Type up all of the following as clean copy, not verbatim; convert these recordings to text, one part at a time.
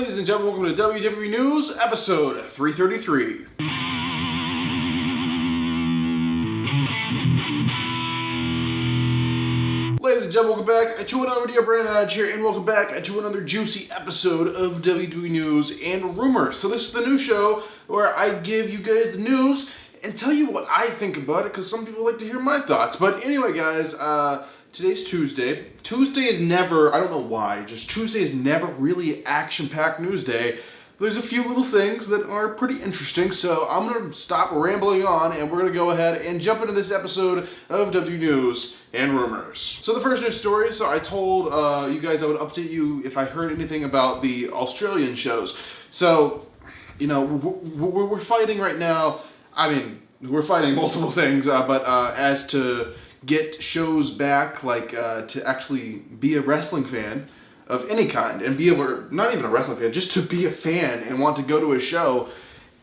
Ladies and gentlemen, welcome to WWE News, episode 333. Ladies and gentlemen, welcome back to another video. Brandon here, and welcome back to another juicy episode of WWE News and Rumors. So this is the new show where I give you guys the news and tell you what I think about it, because some people like to hear my thoughts. But anyway, guys, today's Tuesday. Tuesday is never, I don't know why, just Tuesday is never really action-packed news day. There's a few little things that are pretty interesting, so I'm going to stop rambling on, and we're going to go ahead and jump into this episode of WWE News and Rumors. So the first news story, so I told you guys I would update you if I heard anything about the Australian shows. So, you know, we're fighting right now. I mean, we're fighting multiple things, but as to get shows back, like to actually be a wrestling fan of any kind and be able, not even a wrestling fan, just to be a fan and want to go to a show,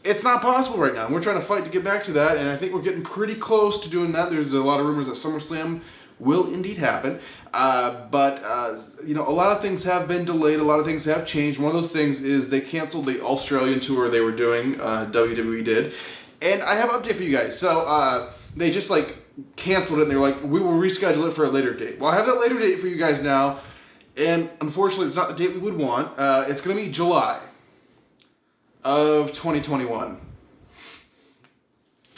it's not possible right now. And we're trying to fight to get back to that, and I think we're getting pretty close to doing that. There's a lot of rumors that SummerSlam will indeed happen, but you know, a lot of things have been delayed, a lot of things have changed. One of those things is they canceled the Australian tour they were doing, WWE did, and I have an update for you guys. So they just like canceled it, and they're like, we will reschedule it for a later date. Well, I have that later date for you guys now, and unfortunately it's not the date we would want. It's going to be July of 2021.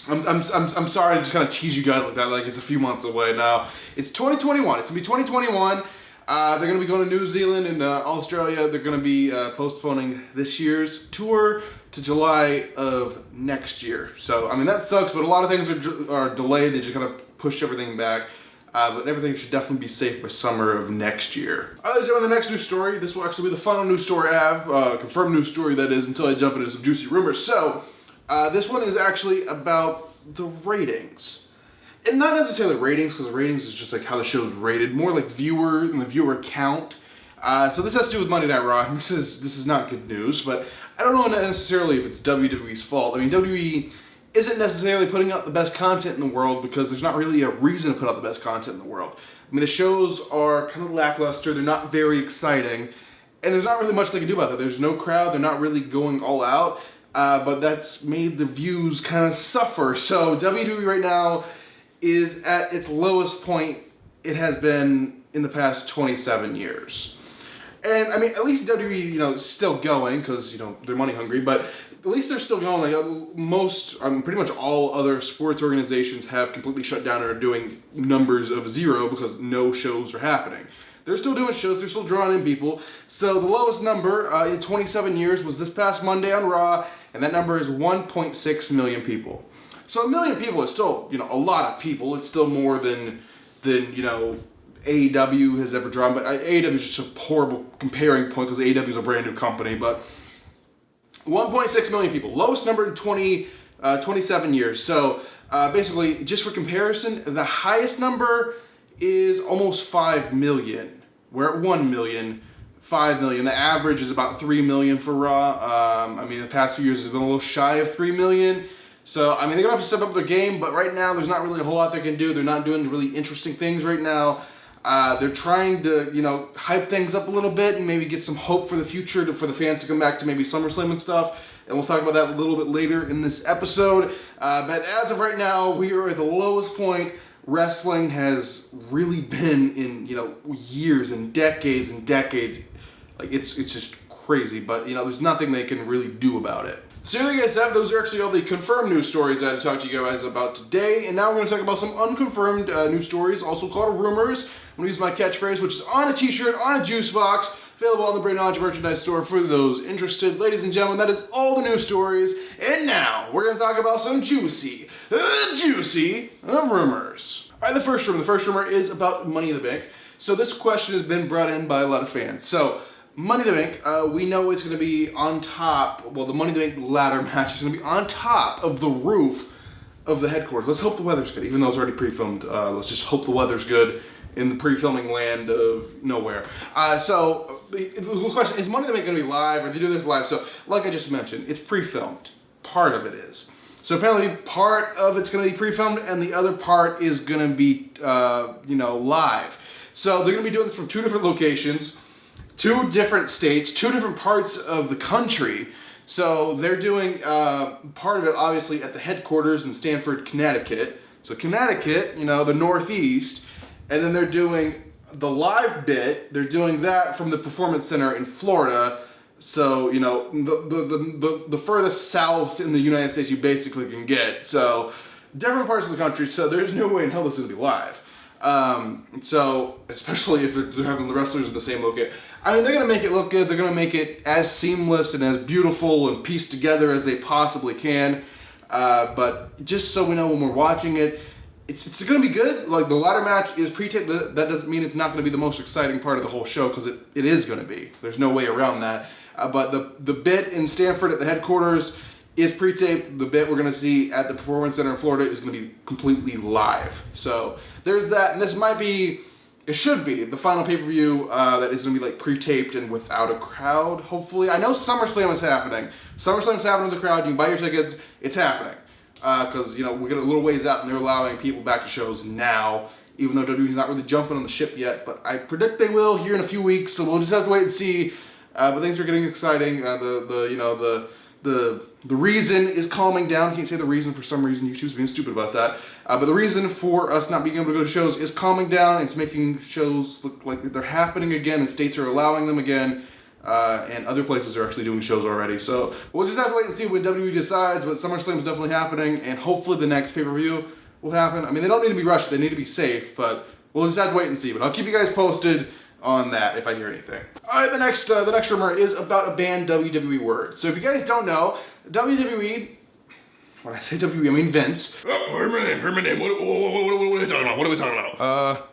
I'm sorry to just kind of tease you guys like that, like it's a few months away now. It's 2021. It's going to be 2021. They're going to be going to New Zealand and Australia. They're going to be postponing this year's tour to July of next year. So, I mean, that sucks, but a lot of things are delayed. They just kind of pushed everything back. But everything should definitely be safe by summer of next year. Alright, so on the next news story, this will actually be the final news story I have, confirmed news story that is, until I jump into some juicy rumors. So, this one is actually about the ratings. And not necessarily ratings, because the ratings is just like how the show is rated, more like viewer and the viewer count. So this has to do with Monday Night Raw, and this is not good news, but I don't know necessarily if it's WWE's fault. I mean, WWE isn't necessarily putting out the best content in the world because there's not really a reason to put out the best content in the world. I mean, the shows are kind of lackluster, they're not very exciting, and there's not really much they can do about that. There's no crowd, they're not really going all out, but that's made the views kind of suffer. So WWE right now is at its lowest point it has been in the past 27 years. And I mean, at least WWE, you know, is still going because, you know, they're money hungry, but at least they're still going. Like pretty much all other sports organizations have completely shut down and are doing numbers of zero because no shows are happening. They're still doing shows, they're still drawing in people. So the lowest number in 27 years was this past Monday on Raw, and that number is 1.6 million people. So 1 million people is still, you know, a lot of people. It's still more than you know, AEW has ever drawn, but AEW is just a horrible comparing point because AEW is a brand new company, but 1.6 million people, lowest number in 27 years. So basically, just for comparison, the highest number is almost 5 million. We're at 1 million, 5 million. The average is about 3 million for Raw. I mean, the past few years has been a little shy of 3 million. So, I mean, they're going to have to step up their game, but right now there's not really a whole lot they can do. They're not doing really interesting things right now. They're trying to, you know, hype things up a little bit and maybe get some hope for the future for the fans to come back to maybe SummerSlam and stuff. And we'll talk about that a little bit later in this episode. But as of right now, we are at the lowest point wrestling has really been in, you know, years and decades and decades. Like, it's just crazy. But, you know, there's nothing they can really do about it. So there you guys have, those are actually all the confirmed news stories that I had to talk to you guys about today. And now we're going to talk about some unconfirmed news stories, also called rumors. I'm going to use my catchphrase, which is on a t-shirt, on a juice box, available on the Brain Knowledge merchandise store for those interested. Ladies and gentlemen, that is all the news stories. And now we're going to talk about some juicy rumors. All right, the first rumor is about Money in the Bank. So this question has been brought in by a lot of fans. So Money in the Bank, we know it's going to be on top, well, the Money in the Bank ladder match is going to be on top of the roof of the headquarters. Let's hope the weather's good, even though it's already pre-filmed. Let's just hope the weather's good in the pre-filming land of nowhere. So the question is, Money in the Bank going to be live, or are they doing this live? So, like I just mentioned, it's pre-filmed. Part of it is. So apparently part of it's going to be pre-filmed, and the other part is going to be, you know, live. So they're going to be doing this from two different locations. 2 different states, 2 different parts of the country. So they're doing part of it obviously at the headquarters in Stamford, Connecticut. So Connecticut, you know, the Northeast, and then they're doing the live bit. They're doing that from the Performance Center in Florida. So, you know, the furthest south in the United States you basically can get. So different parts of the country. So there's no way in hell this is gonna be live. So especially if they're having the wrestlers in the same location. I mean, they're gonna make it look good. They're gonna make it as seamless and as beautiful and pieced together as they possibly can. But just so we know when we're watching it, it's gonna be good. Like, the ladder match is pre-taped. That doesn't mean it's not gonna be the most exciting part of the whole show, because it is gonna be. There's no way around that. But the bit in Stamford at the headquarters is pre-taped. The bit we're gonna see at the Performance Center in Florida is gonna be completely live. So there's that, and this might be, it should be, the final pay-per-view that is gonna be like pre-taped and without a crowd, hopefully. I know SummerSlam is happening. SummerSlam's happening with the crowd. You can buy your tickets. It's happening. Because, you know, we get a little ways out and they're allowing people back to shows now, even though WWE's not really jumping on the ship yet. But I predict they will here in a few weeks, so we'll just have to wait and see. But things are getting exciting. The reason is calming down. Can't say the reason for some reason. YouTube's being stupid about that. But the reason for us not being able to go to shows is calming down. It's making shows look like they're happening again, and states are allowing them again. And other places are actually doing shows already. So we'll just have to wait and see when WWE decides. But SummerSlam is definitely happening, and hopefully the next pay-per-view will happen. I mean, they don't need to be rushed. They need to be safe, but we'll just have to wait and see. But I'll keep you guys posted on that if I hear anything. All right, the next rumor is about a banned WWE word. So if you guys don't know, WWE, when I say WWE, I mean Vince. Oh, heard my name. What are we talking about? What are we talking about?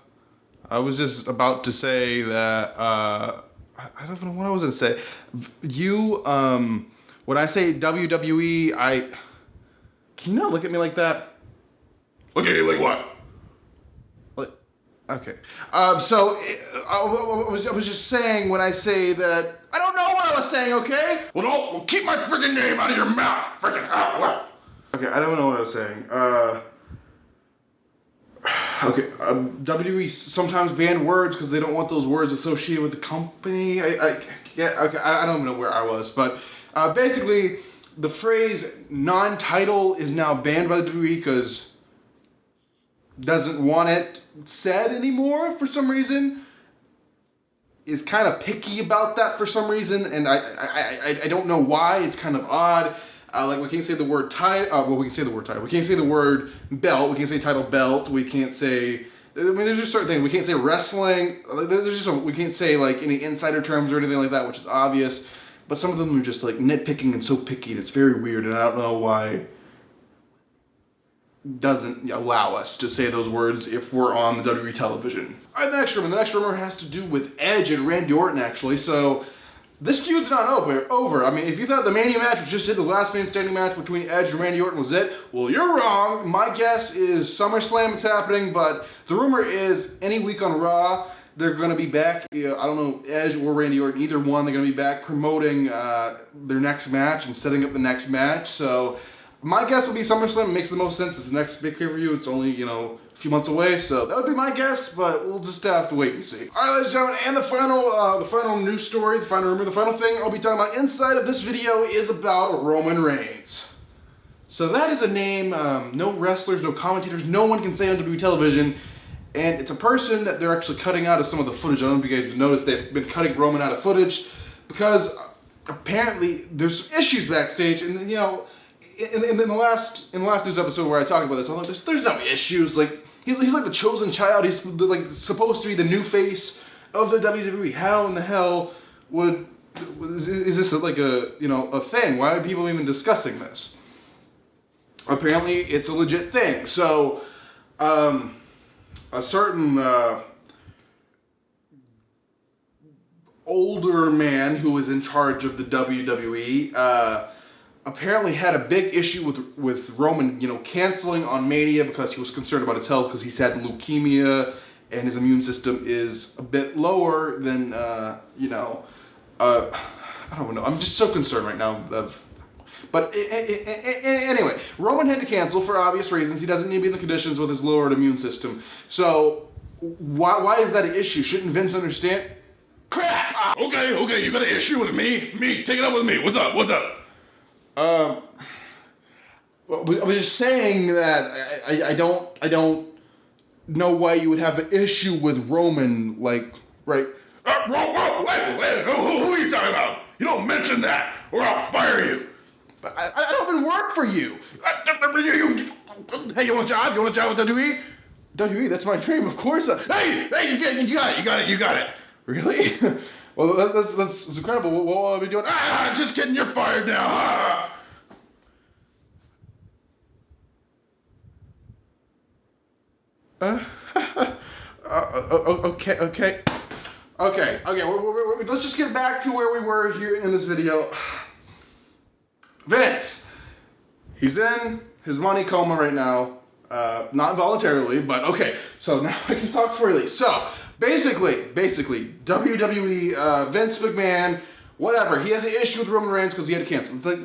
I was just about to say that, I don't know what I was gonna say. You, when I say WWE, can you not look at me like that? Look at you like what? Okay. I was just saying when I say that, I don't know what I was saying, okay? Well, keep my freaking name out of your mouth. Freaking out. What? Okay, I don't know what I was saying. Okay, WWE sometimes ban words because they don't want those words associated with the company. I don't even know where I was, but basically the phrase non-title is now banned by the WWE because doesn't want it said anymore for some reason. Is kind of picky about that for some reason, and I don't know why. It's kind of odd. Like, we can't say the word title. We can say the word title. We can't say the word belt. We can't say title belt. We can't say. I mean, there's just certain things. We can't say wrestling. There's just we can't say like any insider terms or anything like that, which is obvious. But some of them are just like nitpicking and so picky, and it's very weird. And I don't know why doesn't allow us to say those words if we're on the WWE television. All right, the next rumor has to do with Edge and Randy Orton, actually. So this feud's not over. I mean, if you thought the Mania match was just it, the last man standing match between Edge and Randy Orton was it, well, you're wrong. My guess is SummerSlam it's happening, but the rumor is any week on Raw, they're going to be back. I don't know, Edge or Randy Orton, either one, they're going to be back promoting their next match and setting up the next match. So my guess would be SummerSlam. It makes the most sense. It's the next big pay-per-view. It's only, you know, a few months away, so that would be my guess, but we'll just have to wait and see. All right, ladies and gentlemen, and the final news story, the final rumor, the final thing I'll be talking about inside of this video is about Roman Reigns. So that is a name no wrestlers, no commentators, no one can say on WWE television, and it's a person that they're actually cutting out of some of the footage. I don't know if you guys have noticed they've been cutting Roman out of footage because apparently there's issues backstage, and you know, in the last news episode where I talked about this, I'm like, there's no issues. Like, he's like the chosen child. He's like supposed to be the new face of the WWE. How in the hell is this like a thing? Why are people even discussing this? Apparently, it's a legit thing. So, a certain older man who was in charge of the WWE apparently had a big issue with Roman, you know, canceling on Mania because he was concerned about his health because he's had leukemia and his immune system is a bit lower than, I don't know. I'm just so concerned right now. But anyway, Roman had to cancel for obvious reasons. He doesn't need to be in the conditions with his lowered immune system. So why is that an issue? Shouldn't Vince understand? Crap! Okay, you got an issue with me? Take it up with me. What's up? Well, I was just saying that I don't know why you would have an issue with Roman, like, right? Wait, who are you talking about? You don't mention that, or I'll fire you. But I don't even work for you. Hey, you want a job? You want a job with WWE? WWE, that's my dream, of course. Hey, you got it. Really? Well, that's incredible. What will I be doing? Just kidding, you're fired now. Okay. Let's just get back to where we were here in this video. Vince, he's in his money coma right now. Not voluntarily, but okay. So now I can talk freely. So basically, WWE, Vince McMahon, whatever. He has an issue with Roman Reigns because he had to cancel. It's like,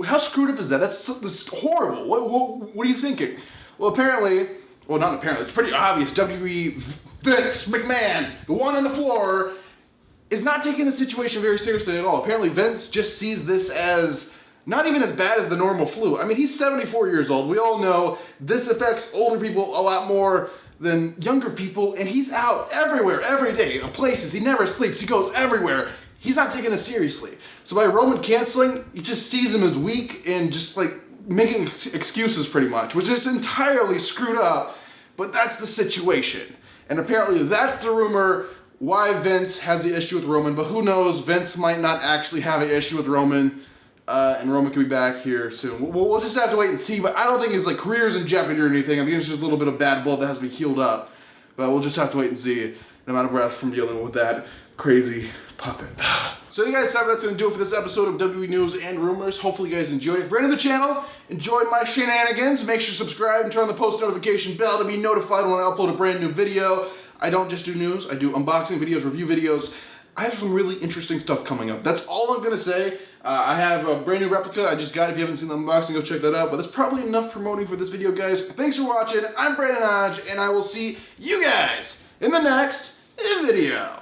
how screwed up is that? That's horrible. What are you thinking? Well, apparently, well, not apparently. It's pretty obvious. WWE Vince McMahon, the one on the floor, is not taking the situation very seriously at all. Apparently, Vince just sees this as not even as bad as the normal flu. I mean, he's 74 years old. We all know this affects older people a lot more than younger people, and he's out everywhere, every day, places. He never sleeps. He goes everywhere. He's not taking this seriously. So by Roman canceling, he just sees him as weak and just like making excuses pretty much, which is entirely screwed up, but that's the situation. And apparently that's the rumor why Vince has the issue with Roman, but who knows, Vince might not actually have an issue with Roman. And Roman could be back here soon. We'll just have to wait and see, but I don't think his like career's in jeopardy or anything. I think it's just a little bit of bad blood that has to be healed up. But we'll just have to wait and see. I'm out of breath from dealing with that crazy puppet. So you guys have that's going to do it for this episode of WWE News and Rumors. Hopefully you guys enjoyed it. If you're new to the channel, enjoyed my shenanigans, make sure to subscribe and turn on the post notification bell to be notified when I upload a brand new video. I don't just do news, I do unboxing videos, review videos. I have some really interesting stuff coming up. That's all I'm going to say. I have a brand new replica I just got. If you haven't seen the unboxing, go check that out. But that's probably enough promoting for this video, guys. Thanks for watching. I'm Brandon Hodge, and I will see you guys in the next video.